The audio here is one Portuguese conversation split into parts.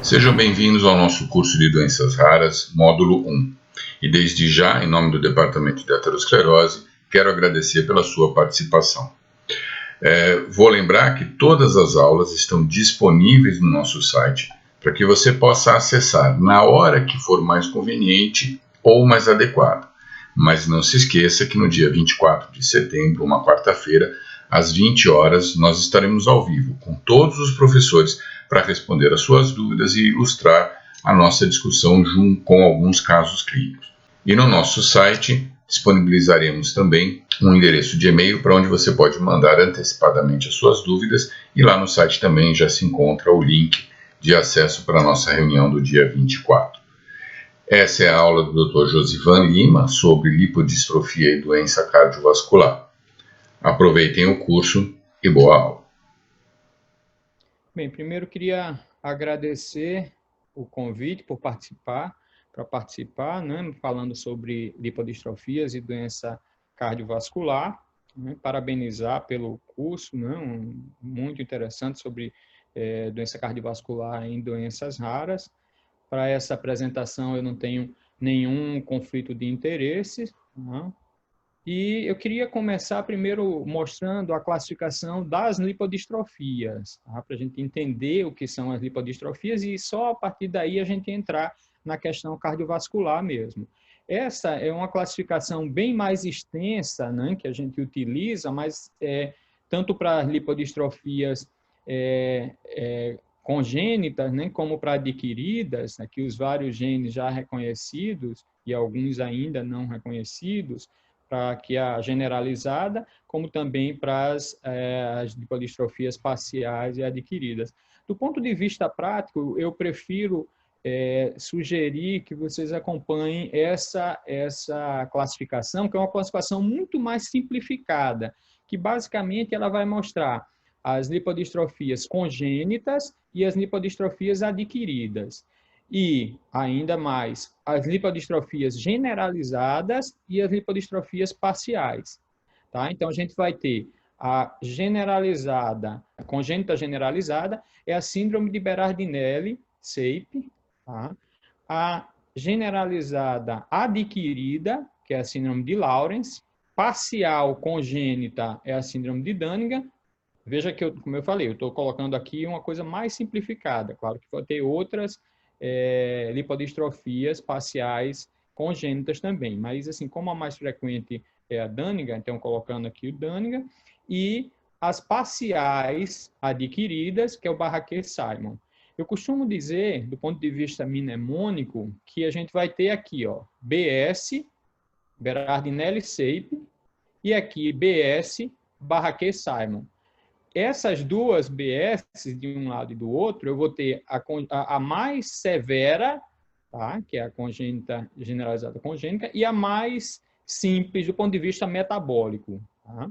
Sejam bem-vindos ao nosso curso de doenças raras, módulo 1. E desde já, em nome do Departamento de Aterosclerose, quero agradecer pela sua participação. Vou lembrar que todas as aulas estão disponíveis no nosso site para que você possa acessar na hora que for mais conveniente ou mais adequado. Mas não se esqueça que no dia 24 de setembro, uma quarta-feira, às 20 horas, nós estaremos ao vivo com todos os professores para responder às suas dúvidas e ilustrar a nossa discussão junto com alguns casos clínicos. E no nosso site disponibilizaremos também um endereço de e-mail para onde você pode mandar antecipadamente as suas dúvidas, e lá no site também já se encontra o link de acesso para a nossa reunião do dia 24. Essa é a aula do Dr. Josivan Lima sobre lipodistrofia e doença cardiovascular. Aproveitem o curso e boa aula. Bem, primeiro queria agradecer o convite para participar, né, falando sobre lipodistrofias e doença cardiovascular, né, parabenizar pelo curso, né, muito interessante sobre doença cardiovascular em doenças raras. Para essa apresentação eu não tenho nenhum conflito de interesse, né? E eu queria começar primeiro mostrando a classificação das lipodistrofias, tá? Para a gente entender o que são as lipodistrofias e só a partir daí a gente entrar na questão cardiovascular mesmo. Essa é uma classificação bem mais extensa, né, que a gente utiliza, mas tanto para as lipodistrofias congênitas, né, como para adquiridas, aqui os vários genes já reconhecidos e alguns ainda não reconhecidos, para que a generalizada, como também para as lipodistrofias parciais e adquiridas. Do ponto de vista prático, eu prefiro sugerir que vocês acompanhem essa classificação, que é uma classificação muito mais simplificada, que basicamente ela vai mostrar as lipodistrofias congênitas e as lipodistrofias adquiridas. E, ainda mais, as lipodistrofias generalizadas e as lipodistrofias parciais. Tá? Então, a gente vai ter a generalizada, a congênita generalizada, é a síndrome de Berardinelli-Seipe. Tá? A generalizada adquirida, que é a síndrome de Lawrence. Parcial congênita é a síndrome de Dunningham. Veja que, como eu falei, eu estou colocando aqui uma coisa mais simplificada. Claro que pode ter outras lipodistrofias parciais congênitas também, mas assim, como a mais frequente é a Dunningham, então colocando aqui o Dunningham, e as parciais adquiridas, que é o Barraquer-Simon. Eu costumo dizer, do ponto de vista mnemônico, que a gente vai ter aqui, ó, BS, Berardinelli-Seipe, e aqui BS, Barraquer-Simon. Essas duas BS, de um lado e do outro, eu vou ter a mais severa, tá? Que é a congênita generalizada congênita, e a mais simples do ponto de vista metabólico. Tá?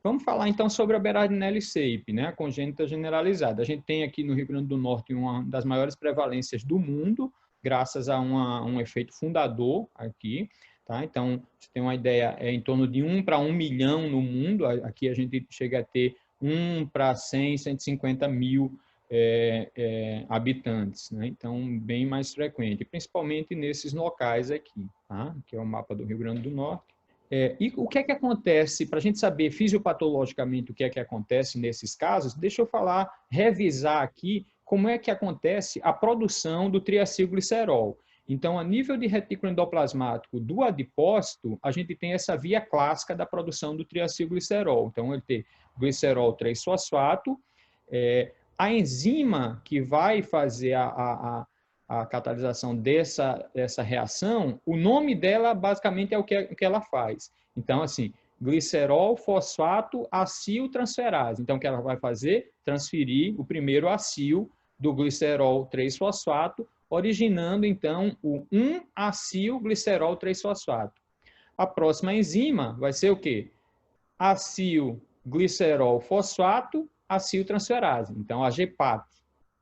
Vamos falar então sobre a Berardinelli-Seipe, né? A congênita generalizada. A gente tem aqui no Rio Grande do Norte uma das maiores prevalências do mundo, graças a um efeito fundador aqui. Tá? Então, você tem uma ideia, é em torno de 1 para 1 milhão no mundo. Aqui a gente chega a ter 1 para 100, 150 mil habitantes. Né? Então, bem mais frequente, principalmente nesses locais aqui, tá? Que é o mapa do Rio Grande do Norte. E o que é que acontece, para a gente saber fisiopatologicamente o que é que acontece nesses casos, deixa eu revisar aqui como é que acontece a produção do triacilglicerol. Então, a nível de retículo endoplasmático do adipócito, a gente tem essa via clássica da produção do triacilglicerol. Então, ele tem glicerol 3-fosfato, a enzima que vai fazer a catalisação dessa reação, o nome dela basicamente é o que ela faz. Então, assim, glicerol, fosfato, aciltransferase. Então, o que ela vai fazer? Transferir o primeiro acil do glicerol 3-fosfato, originando, então, o 1-acilglicerol 3-fosfato. A próxima enzima vai ser o quê? Acilglicerol fosfato, aciltransferase. Então, a GPAT.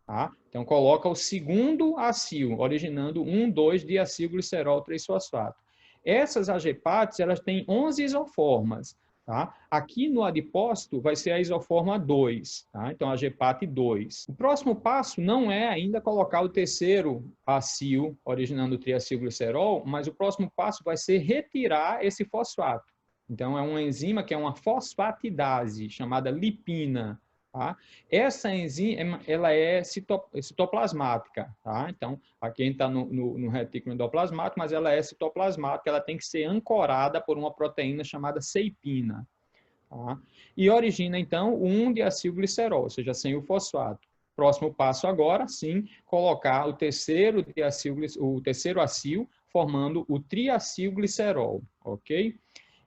Tá? Então, coloca o segundo acil, originando 1,2-diacilglicerol 3-fosfato. Essas AGPATs, elas têm 11 isoformas. Tá? Aqui no adipócito vai ser a isofórmula 2, tá? Então a GPAT2. O próximo passo não é ainda colocar o terceiro acil, originando o triacilglicerol, mas o próximo passo vai ser retirar esse fosfato. Então é uma enzima que é uma fosfatidase, chamada lipina. Tá? Essa enzima ela é citoplasmática. Tá? Então, aqui a gente está no retículo endoplasmático, mas ela é citoplasmática, ela tem que ser ancorada por uma proteína chamada ceipina. Tá? E origina, então, o 1-diacilglicerol, ou seja, sem o fosfato. Próximo passo agora, sim, colocar o terceiro acil, formando o triacilglicerol, ok?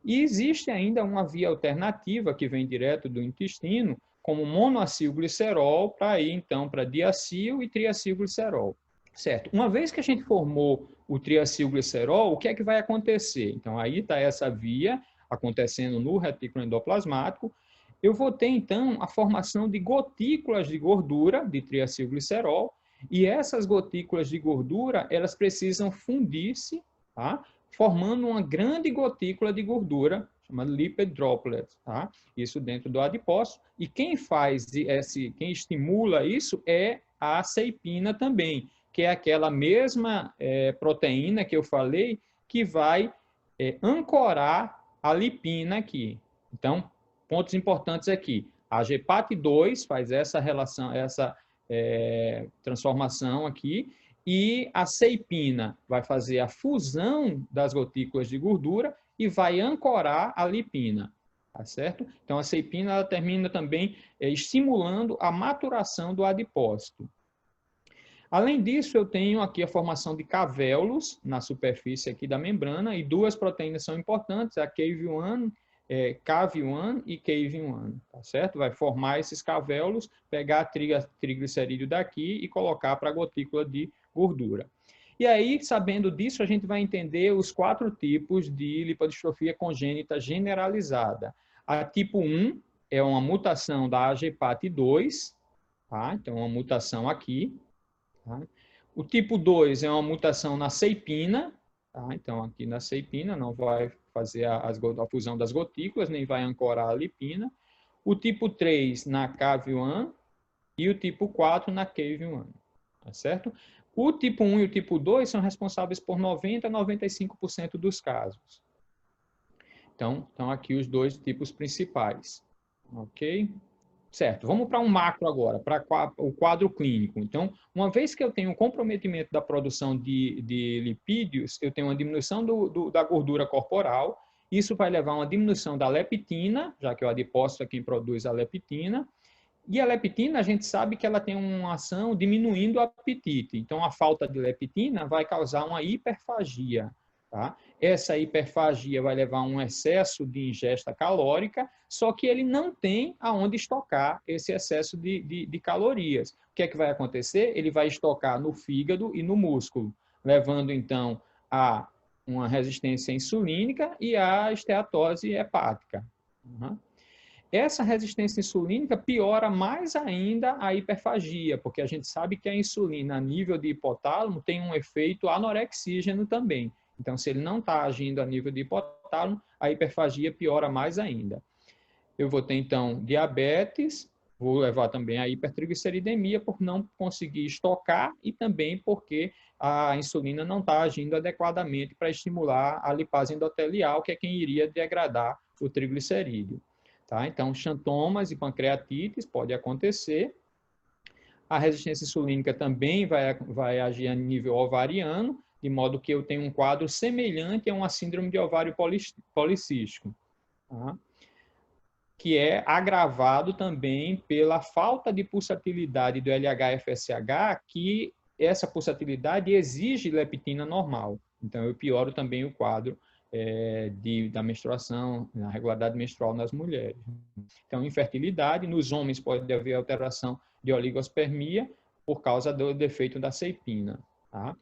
E existe ainda uma via alternativa que vem direto do intestino, como monoacilglicerol, para ir, então, para diacil e triacilglicerol. Certo. Uma vez que a gente formou o triacilglicerol, o que é que vai acontecer? Então, aí está essa via acontecendo no retículo endoplasmático. Eu vou ter, então, a formação de gotículas de gordura de triacilglicerol, e essas gotículas de gordura, elas precisam fundir-se, tá? Formando uma grande gotícula de gordura, chamada lipid droplet, tá? Isso dentro do adipócito. E quem quem estimula isso é a ceipina também, que é aquela mesma proteína que eu falei, que vai ancorar a lipina aqui. Então, pontos importantes aqui. A GPAT2 faz essa relação, essa transformação aqui, e a ceipina vai fazer a fusão das gotículas de gordura e vai ancorar a lipina, tá certo? Então, a ceipina ela termina também estimulando a maturação do adipócito. Além disso, eu tenho aqui a formação de cavéolos na superfície aqui da membrana, e duas proteínas são importantes, a CAV1 e CAV1, tá certo? Vai formar esses cavéolos, pegar triglicerídeo daqui e colocar para a gotícula de gordura. E aí, sabendo disso, a gente vai entender os 4 tipos de lipodistrofia congênita generalizada. A tipo 1 é uma mutação da AGPAT2, tá? Então, uma mutação aqui. Tá? O tipo 2 é uma mutação na ceipina, tá? Então aqui na ceipina não vai fazer a fusão das gotículas, nem vai ancorar a lipina. O tipo 3 na CAV1 e o tipo 4 na CAV1, tá certo? O tipo 1 e o tipo 2 são responsáveis por 90% a 95% dos casos. Então, estão aqui os 2 tipos principais, ok? Certo, vamos para um macro agora, para o quadro clínico. Então, uma vez que eu tenho um comprometimento da produção de lipídios, eu tenho uma diminuição da gordura corporal, isso vai levar a uma diminuição da leptina, já que o adipócito é quem produz a leptina, e a leptina, a gente sabe que ela tem uma ação diminuindo o apetite. Então, a falta de leptina vai causar uma hiperfagia. Tá? Essa hiperfagia vai levar a um excesso de ingesta calórica, só que ele não tem aonde estocar esse excesso de calorias. O que é que vai acontecer? Ele vai estocar no fígado e no músculo, levando, então, a uma resistência insulínica e a esteatose hepática. Uhum. Essa resistência insulínica piora mais ainda a hiperfagia, porque a gente sabe que a insulina a nível de hipotálamo tem um efeito anorexígeno também. Então, se ele não está agindo a nível de hipotálamo, a hiperfagia piora mais ainda. Eu vou ter, então, diabetes, vou levar também a hipertrigliceridemia por não conseguir estocar e também porque a insulina não está agindo adequadamente para estimular a lipase endotelial, que é quem iria degradar o triglicerídeo. Tá? Então, xantomas e pancreatites pode acontecer. A resistência insulínica também vai agir a nível ovariano, de modo que eu tenho um quadro semelhante a uma síndrome de ovário policístico, tá? Que é agravado também pela falta de pulsatilidade do LH-FSH, que essa pulsatilidade exige leptina normal. Então, eu pioro também o quadro da menstruação, na regularidade menstrual nas mulheres. Então, infertilidade, nos homens pode haver alteração de oligospermia por causa do defeito da ceipina. Tá?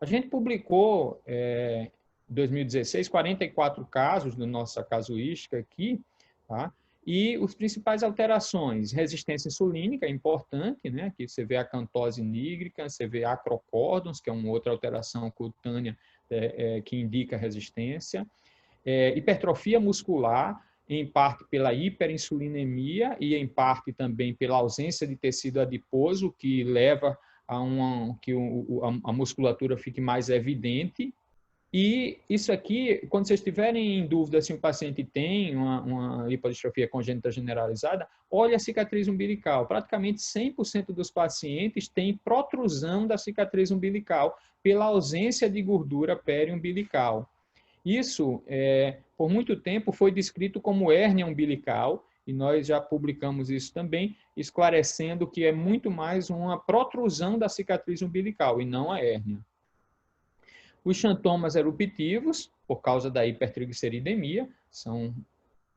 A gente publicou, em 2016, 44 casos da nossa casuística aqui, tá? E as principais alterações, resistência insulínica, é importante, né? Aqui você vê a acantose nígrica, você vê acrocórdons, que é uma outra alteração cutânea que indica resistência, hipertrofia muscular, em parte pela hiperinsulinemia e em parte também pela ausência de tecido adiposo, que leva a que a musculatura fique mais evidente. E isso aqui, quando vocês estiverem em dúvida se o paciente tem uma lipodistrofia congênita generalizada, olha a cicatriz umbilical. Praticamente 100% dos pacientes têm protrusão da cicatriz umbilical pela ausência de gordura periumbilical. Isso, por muito tempo, foi descrito como hérnia umbilical, e nós já publicamos isso também, esclarecendo que é muito mais uma protrusão da cicatriz umbilical e não a hérnia. Os xantomas eruptivos, por causa da hipertrigliceridemia, são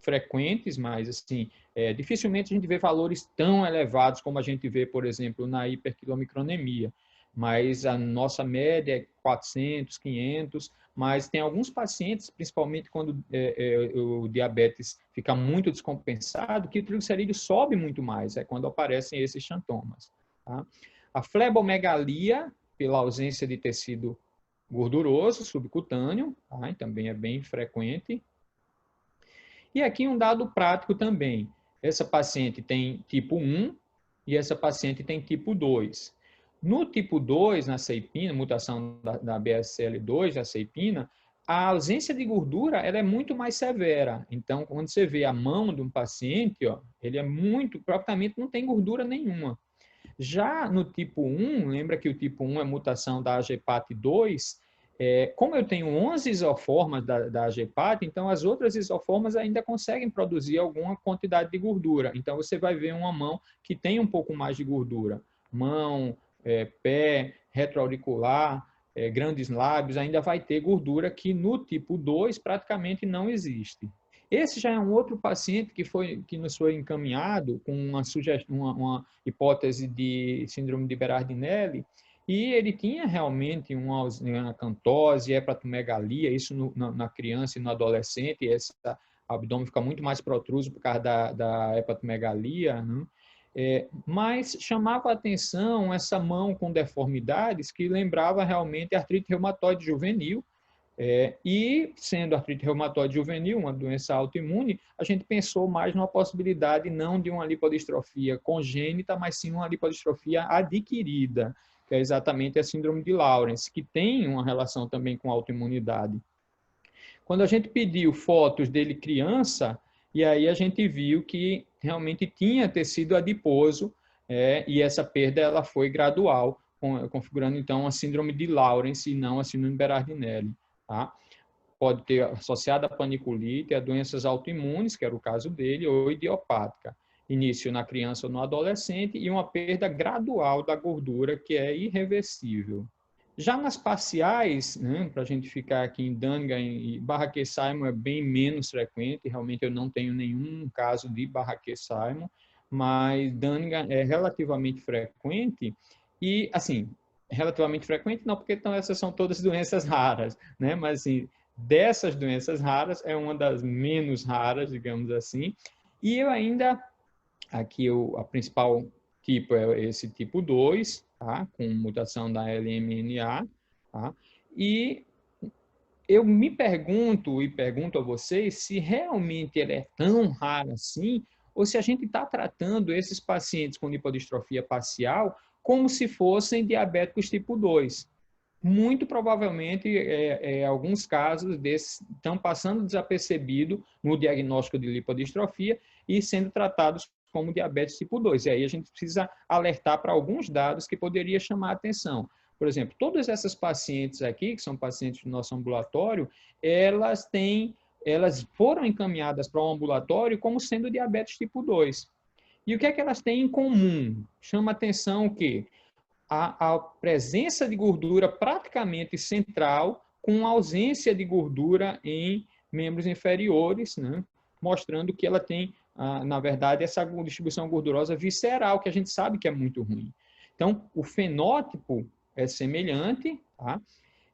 frequentes, mas assim, dificilmente a gente vê valores tão elevados como a gente vê, por exemplo, na hiperquilomicronemia. Mas a nossa média é 400, 500, mas tem alguns pacientes, principalmente quando o diabetes fica muito descompensado, que o triglicerídeo sobe muito mais, é quando aparecem esses xantomas. Tá? A flebomegalia, pela ausência de tecido gorduroso subcutâneo, tá? Também é bem frequente. E aqui um dado prático também. Essa paciente tem tipo 1 e essa paciente tem tipo 2. No tipo 2, na ceipina, mutação da BSL2, da ceipina, a ausência de gordura ela é muito mais severa. Então, quando você vê a mão de um paciente, ó, ele é praticamente não tem gordura nenhuma. Já no tipo 1, lembra que o tipo 1 é mutação da AGPAT2, como eu tenho 11 isoformas da AGPAT, então as outras isoformas ainda conseguem produzir alguma quantidade de gordura. Então você vai ver uma mão que tem um pouco mais de gordura. Mão, pé, retroauricular, grandes lábios, ainda vai ter gordura que no tipo 2 praticamente não existe. Esse já é um outro paciente que nos foi encaminhado com uma hipótese de síndrome de Berardinelli, e ele tinha realmente uma acantose, hepatomegalia, isso na criança e no adolescente, esse abdômen fica muito mais protruso por causa da hepatomegalia, né? Mas chamava a atenção essa mão com deformidades que lembrava realmente artrite reumatoide juvenil, e sendo artrite reumatoide juvenil, uma doença autoimune, a gente pensou mais numa possibilidade não de uma lipodistrofia congênita, mas sim uma lipodistrofia adquirida, que é exatamente a síndrome de Lawrence, que tem uma relação também com autoimunidade. Quando a gente pediu fotos dele criança, e aí a gente viu que realmente tinha tecido adiposo, e essa perda ela foi gradual, configurando então a síndrome de Lawrence e não a síndrome de Berardinelli. Tá? Pode ter associada a paniculite, a doenças autoimunes, que era o caso dele, ou idiopática. Início na criança ou no adolescente e uma perda gradual da gordura, que é irreversível. Já nas parciais, né, para a gente ficar aqui em Dunnigan e Barraquer-Simon é bem menos frequente, realmente eu não tenho nenhum caso de Barraquer-Simon, mas Dunnigan é relativamente frequente e, assim, relativamente frequente não, porque então essas são todas doenças raras, né, mas assim, dessas doenças raras é uma das menos raras, digamos assim, e eu ainda, aqui a principal tipo é esse tipo 2, tá? Com mutação da LMNA, tá? E eu me pergunto e pergunto a vocês se realmente ele é tão raro assim, ou se a gente está tratando esses pacientes com lipodistrofia parcial como se fossem diabéticos tipo 2. Muito provavelmente, alguns casos desses estão passando desapercebido no diagnóstico de lipodistrofia e sendo tratados como diabetes tipo 2. E aí a gente precisa alertar para alguns dados que poderia chamar a atenção. Por exemplo, todas essas pacientes aqui, que são pacientes do nosso ambulatório, elas foram encaminhadas para o ambulatório como sendo diabetes tipo 2. E o que é que elas têm em comum? Chama atenção o quê? A presença de gordura praticamente central, com ausência de gordura em membros inferiores, né? Mostrando que ela tem, na verdade, essa distribuição gordurosa visceral, que a gente sabe que é muito ruim. Então, o fenótipo é semelhante, tá?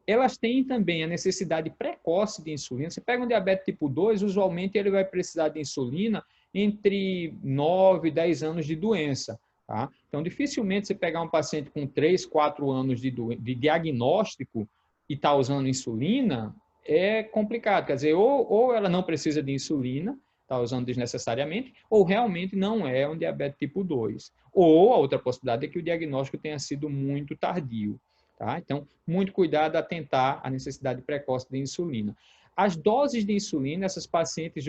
Elas têm também a necessidade precoce de insulina. Você pega um diabetes tipo 2, usualmente ele vai precisar de insulina entre 9 e 10 anos de doença. Tá? Então, dificilmente você pegar um paciente com 3, 4 anos de diagnóstico e está usando insulina, é complicado. Quer dizer, ou ela não precisa de insulina, está usando desnecessariamente, ou realmente não é um diabetes tipo 2. Ou a outra possibilidade é que o diagnóstico tenha sido muito tardio. Tá? Então, muito cuidado, atentar à necessidade precoce de insulina. As doses de insulina, essas pacientes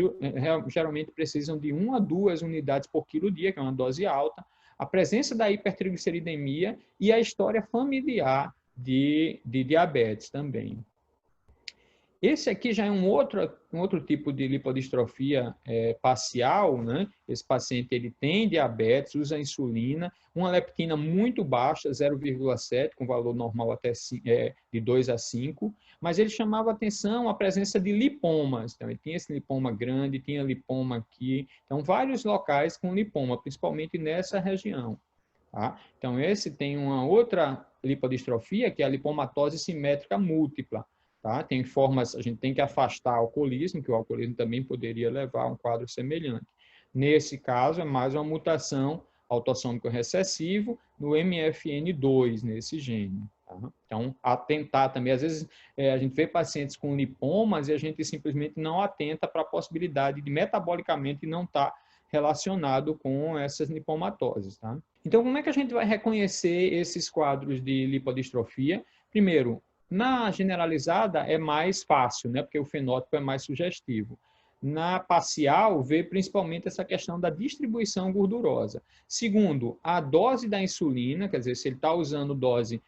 geralmente precisam de 1 a 2 unidades por quilo dia, que é uma dose alta, a presença da hipertrigliceridemia e a história familiar de diabetes também. Esse aqui já é um outro tipo de lipodistrofia parcial, né? Esse paciente ele tem diabetes, usa insulina, uma leptina muito baixa, 0,7, com valor normal até de 2 a 5, mas ele chamava atenção a presença de lipomas. Então, ele tinha esse lipoma grande, tinha lipoma aqui, então vários locais com lipoma, principalmente nessa região. Tá? Então, esse tem uma outra lipodistrofia, que é a lipomatose simétrica múltipla. Tá? Tem formas, a gente tem que afastar o alcoolismo, que o alcoolismo também poderia levar a um quadro semelhante. Nesse caso, é mais uma mutação autossômico recessivo no MFN2, nesse gene. Tá? Então, atentar também. Às vezes, a gente vê pacientes com lipomas e a gente simplesmente não atenta para a possibilidade de metabolicamente não estar relacionado com essas lipomatoses. Tá? Então, como é que a gente vai reconhecer esses quadros de lipodistrofia? Primeiro, na generalizada é mais fácil, né? Porque o fenótipo é mais sugestivo. Na parcial, vê principalmente essa questão da distribuição gordurosa. Segundo, a dose da insulina, quer dizer, se ele está usando dose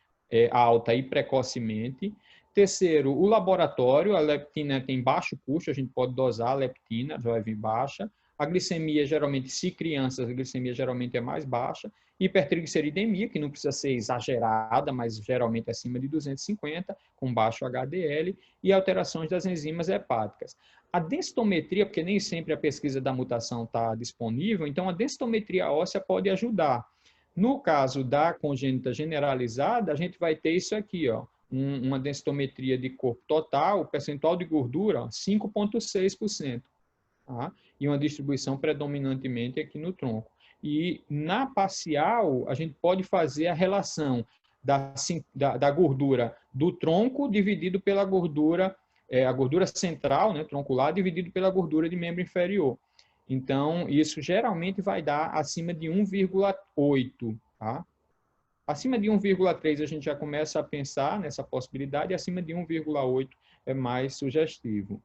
alta e precocemente. Terceiro, o laboratório, a leptina tem baixo custo, a gente pode dosar a leptina, já vai vir baixa. A glicemia, geralmente, se crianças, a glicemia geralmente é mais baixa. Hipertrigliceridemia, que não precisa ser exagerada, mas geralmente acima de 250, com baixo HDL, e alterações das enzimas hepáticas. A densitometria, porque nem sempre a pesquisa da mutação está disponível, então a densitometria óssea pode ajudar. No caso da congênita generalizada, a gente vai ter isso aqui, ó, uma densitometria de corpo total, o percentual de gordura, 5,6%, tá? E uma distribuição predominantemente aqui no tronco. E na parcial, a gente pode fazer a relação da gordura do tronco dividido pela gordura, a gordura central, né, troncular, dividido pela gordura de membro inferior. Então, isso geralmente vai dar acima de 1,8, tá? Acima de 1,3 a gente já começa a pensar nessa possibilidade, e acima de 1,8 é mais sugestivo.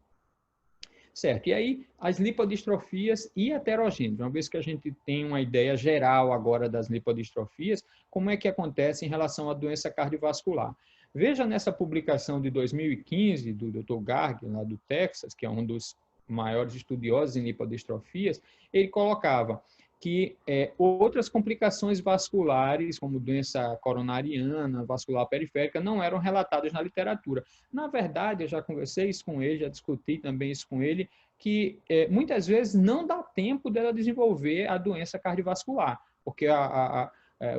Certo, e aí as lipodistrofias e heterogêneas, uma vez que a gente tem uma ideia geral agora das lipodistrofias, como é que acontece em relação à doença cardiovascular? Veja nessa publicação de 2015 do Dr. Garg, lá do Texas, que é um dos maiores estudiosos em lipodistrofias, ele colocava que outras complicações vasculares, como doença coronariana, vascular periférica, não eram relatadas na literatura. Na verdade, eu já conversei isso com ele, já discuti também isso com ele, que muitas vezes não dá tempo dela desenvolver a doença cardiovascular, porque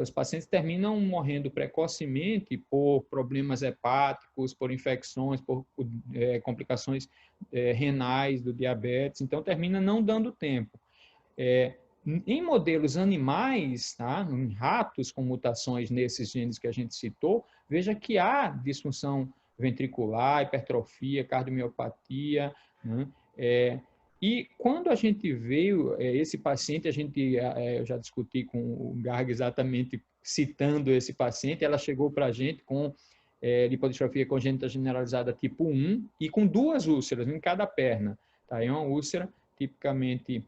os pacientes terminam morrendo precocemente por problemas hepáticos, por infecções, por complicações renais do diabetes, então termina não dando tempo. Em modelos animais, tá? Em ratos com mutações nesses genes que a gente citou, veja que há disfunção ventricular, hipertrofia, cardiomiopatia, né? E quando a gente veio esse paciente, eu já discuti com o Garg exatamente citando esse paciente, ela chegou para a gente com lipodistrofia congênita generalizada tipo 1 e com 2 úlceras em cada perna. Tá? É uma úlcera tipicamente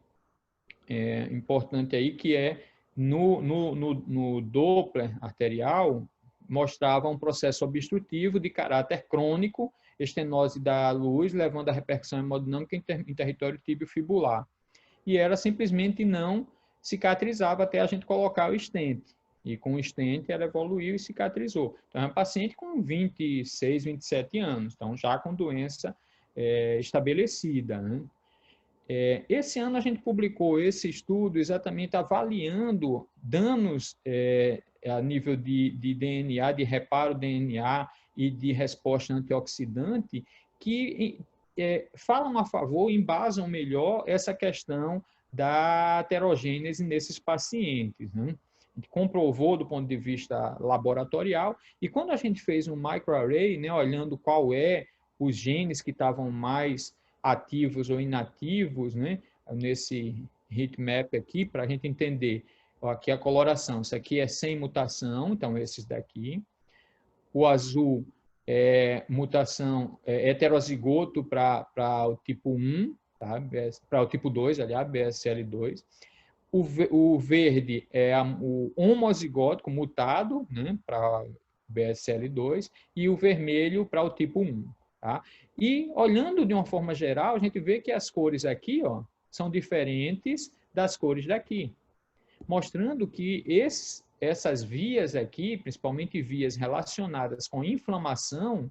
importante aí, que no Doppler arterial, mostrava um processo obstrutivo de caráter crônico, estenose da luz, levando a repercussão hemodinâmica em território tíbio-fibular. E ela simplesmente não cicatrizava até a gente colocar o stent. E com o stent ela evoluiu e cicatrizou. Então, é uma paciente com 26, 27 anos, então já com doença estabelecida, né? Esse ano a gente publicou esse estudo exatamente avaliando danos a nível de DNA, de reparo DNA e de resposta antioxidante, que falam a favor, embasam melhor essa questão da heterogênese nesses pacientes, né? A gente comprovou do ponto de vista laboratorial, e quando a gente fez um microarray, né, olhando qual os genes que estavam mais ativos ou inativos, né, nesse heatmap aqui, para a gente entender. Ó, aqui a coloração, isso aqui é sem mutação, então esses daqui. O azul é mutação heterozigoto para o tipo 1, tá? Para o tipo 2, aliás, BSL2. O verde é o homozigótico mutado, né, para BSL2, e o vermelho para o tipo 1. Tá? E olhando de uma forma geral, a gente vê que as cores aqui, ó, são diferentes das cores daqui, mostrando que essas vias aqui, principalmente vias relacionadas com inflamação,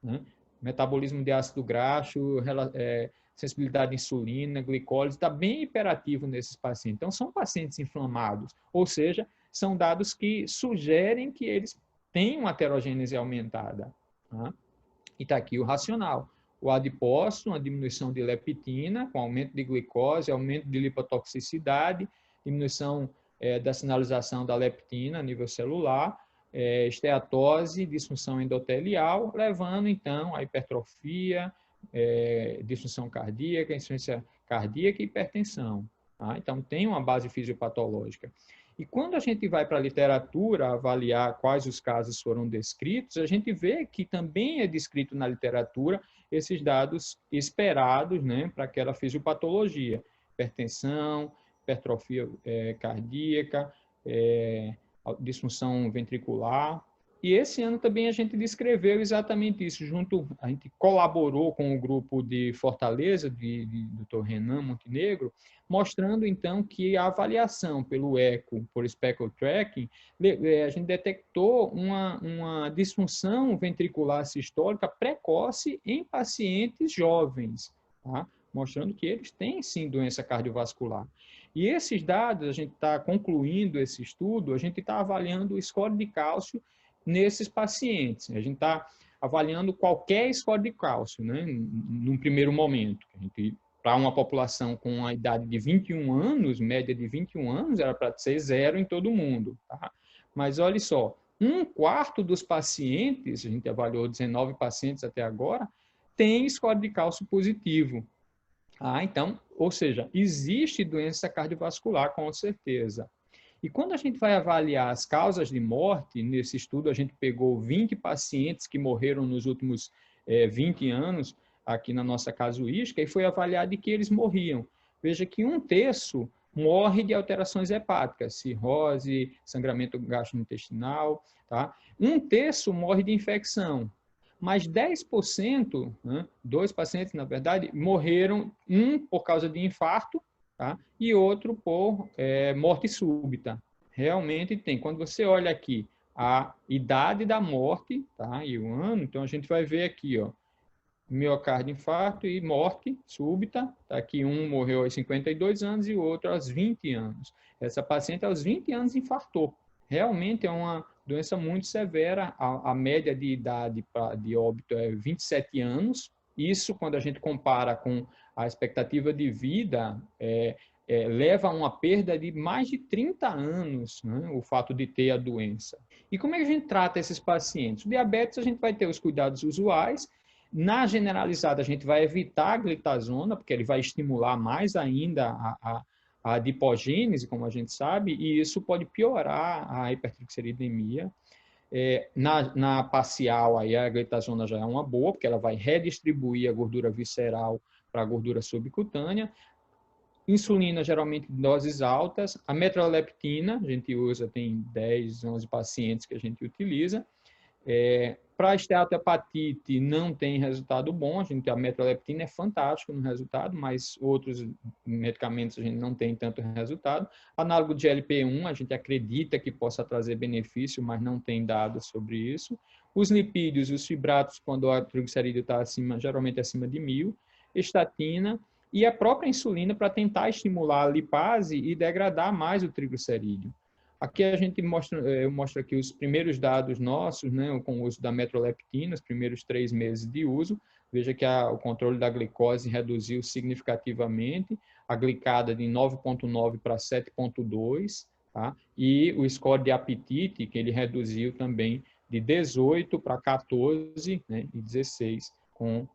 né, metabolismo de ácido graxo, sensibilidade à insulina, glicólise, está bem hiperativo nesses pacientes. Então, são pacientes inflamados, ou seja, são dados que sugerem que eles têm uma heterogênese aumentada. Tá? E está aqui o racional. O adipócito, uma diminuição de leptina, com aumento de glicose, aumento de lipotoxicidade, diminuição da sinalização da leptina a nível celular, esteatose, disfunção endotelial, levando, então, à hipertrofia, disfunção cardíaca, insuficiência cardíaca e hipertensão. Tá? Então, tem uma base fisiopatológica. E quando a gente vai para a literatura avaliar quais os casos foram descritos, a gente vê que também é descrito na literatura esses dados esperados, né, para aquela fisiopatologia, hipertensão, hipertrofia cardíaca, disfunção ventricular. E esse ano também a gente descreveu exatamente isso, a gente colaborou com o grupo de Fortaleza, de Dr. Renan Montenegro, mostrando então que a avaliação pelo eco, por speckle tracking, a gente detectou uma disfunção ventricular sistólica precoce em pacientes jovens, tá? Mostrando que eles têm sim doença cardiovascular. E esses dados, a gente está concluindo esse estudo, a gente está avaliando o score de cálcio nesses pacientes. A gente está avaliando qualquer score de cálcio, né, num primeiro momento. Para uma população com a idade de 21 anos, média de 21 anos, era para ser 0 em todo mundo. Tá? Mas olha só, 1/4 dos pacientes, a gente avaliou 19 pacientes até agora, tem score de cálcio positivo. Então, ou seja, existe doença cardiovascular com certeza. E quando a gente vai avaliar as causas de morte, nesse estudo a gente pegou 20 pacientes que morreram nos últimos 20 anos, aqui na nossa casuística, e foi avaliado de que eles morriam. Veja que 1/3 morre de alterações hepáticas, cirrose, sangramento gastrointestinal, tá? 1/3 morre de infecção. Mas 10%, né, 2 pacientes, na verdade, morreram, um por causa de infarto, tá? E outro por morte súbita. Realmente tem. Quando você olha aqui a idade da morte, tá? E o ano, então a gente vai ver aqui, ó, miocárdio, infarto e morte súbita. Tá? Aqui um morreu aos 52 anos e o outro aos 20 anos. Essa paciente aos 20 anos infartou. Realmente é uma doença muito severa. A média de idade de óbito é 27 anos. Isso, quando a gente compara com a expectativa de vida, leva a uma perda de mais de 30 anos, né, o fato de ter a doença. E como é que a gente trata esses pacientes? O diabetes, a gente vai ter os cuidados usuais. Na generalizada, a gente vai evitar a glitazona, porque ele vai estimular mais ainda a adipogênese, como a gente sabe, e isso pode piorar a hipertrigliceridemia. Na parcial, aí a glitazona já é uma boa, porque ela vai redistribuir a gordura visceral para a gordura subcutânea. Insulina, geralmente, em doses altas. A metroleptina, a gente usa, tem 10, 11 pacientes que a gente utiliza. Para a esteatohepatite não tem resultado bom, a metroleptina é fantástico no resultado, mas outros medicamentos a gente não tem tanto resultado. Análogo de GLP-1, a gente acredita que possa trazer benefício, mas não tem dados sobre isso. Os lipídios, os fibratos, quando o triglicerídeo está geralmente acima de 1000. Estatina e a própria insulina para tentar estimular a lipase e degradar mais o triglicerídeo. Aqui a gente eu mostro aqui os primeiros dados nossos, né, com o uso da metroleptina, os primeiros 3 meses de uso. Veja que o controle da glicose reduziu significativamente, a glicada de 9,9 para 7,2, tá? E o score de apetite, que ele reduziu também de 18 para 14, né, e 16 com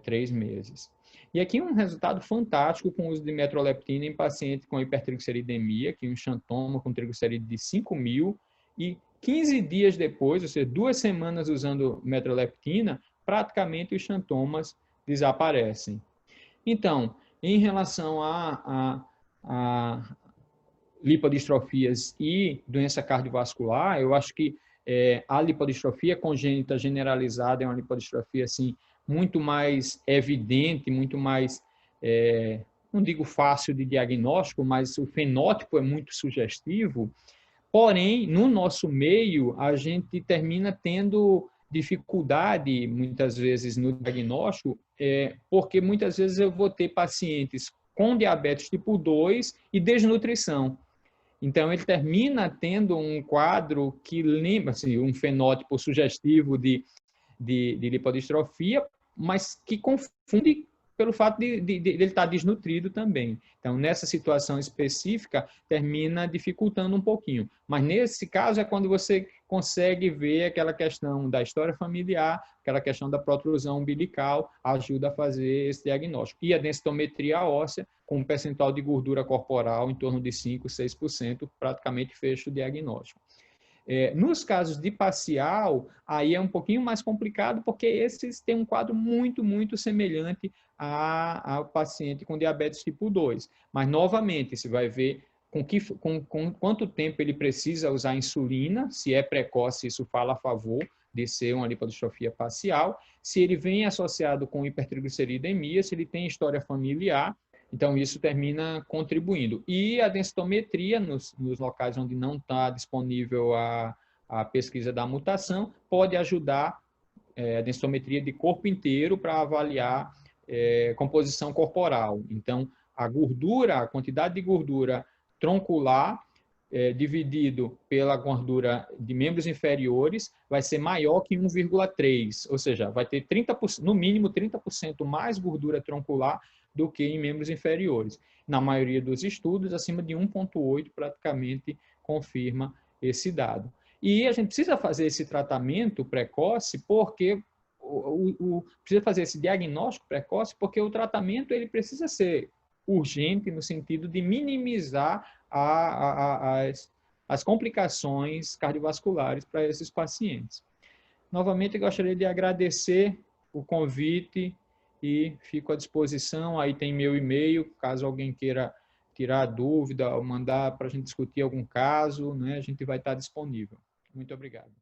3 meses. E aqui um resultado fantástico com o uso de metroleptina em paciente com hipertrigliceridemia, que um xantoma com triglicerídeo de 5.000, e 15 dias depois, ou seja, 2 semanas usando metroleptina, praticamente os xantomas desaparecem. Então, em relação a lipodistrofias e doença cardiovascular, eu acho que a lipodistrofia congênita generalizada é uma lipodistrofia assim, muito mais evidente, muito mais, não digo fácil de diagnóstico, mas o fenótipo é muito sugestivo. Porém, no nosso meio, a gente termina tendo dificuldade, muitas vezes, no diagnóstico, porque muitas vezes eu vou ter pacientes com diabetes tipo 2 e desnutrição. Então, ele termina tendo um quadro que lembra, assim, um fenótipo sugestivo de lipodistrofia, mas que confunde pelo fato de ele estar desnutrido também. Então, nessa situação específica, termina dificultando um pouquinho. Mas, nesse caso, é quando você consegue ver aquela questão da história familiar, aquela questão da protrusão umbilical, ajuda a fazer esse diagnóstico. E a densitometria óssea, com um percentual de gordura corporal em torno de 5, 6%, praticamente fecha o diagnóstico. Nos casos de parcial, aí é um pouquinho mais complicado, porque esses têm um quadro muito, muito semelhante ao paciente com diabetes tipo 2. Mas, novamente, você vai ver com quanto tempo ele precisa usar insulina, se é precoce, isso fala a favor de ser uma lipodistrofia parcial, se ele vem associado com hipertrigliceridemia, se ele tem história familiar, então, isso termina contribuindo. E a densitometria, nos locais onde não está disponível a pesquisa da mutação, pode ajudar a densitometria de corpo inteiro para avaliar composição corporal. Então, a gordura, a quantidade de gordura troncular, dividido pela gordura de membros inferiores, vai ser maior que 1,3, ou seja, vai ter 30%, no mínimo 30% mais gordura troncular do que em membros inferiores. Na maioria dos estudos, acima de 1,8 praticamente confirma esse dado. E a gente precisa fazer esse tratamento precoce porque precisa fazer esse diagnóstico precoce porque o tratamento ele precisa ser urgente no sentido de minimizar as complicações cardiovasculares para esses pacientes. Novamente, eu gostaria de agradecer o convite e fico à disposição. Aí tem meu e-mail, caso alguém queira tirar dúvida ou mandar para a gente discutir algum caso, né, a gente vai estar disponível. Muito obrigado.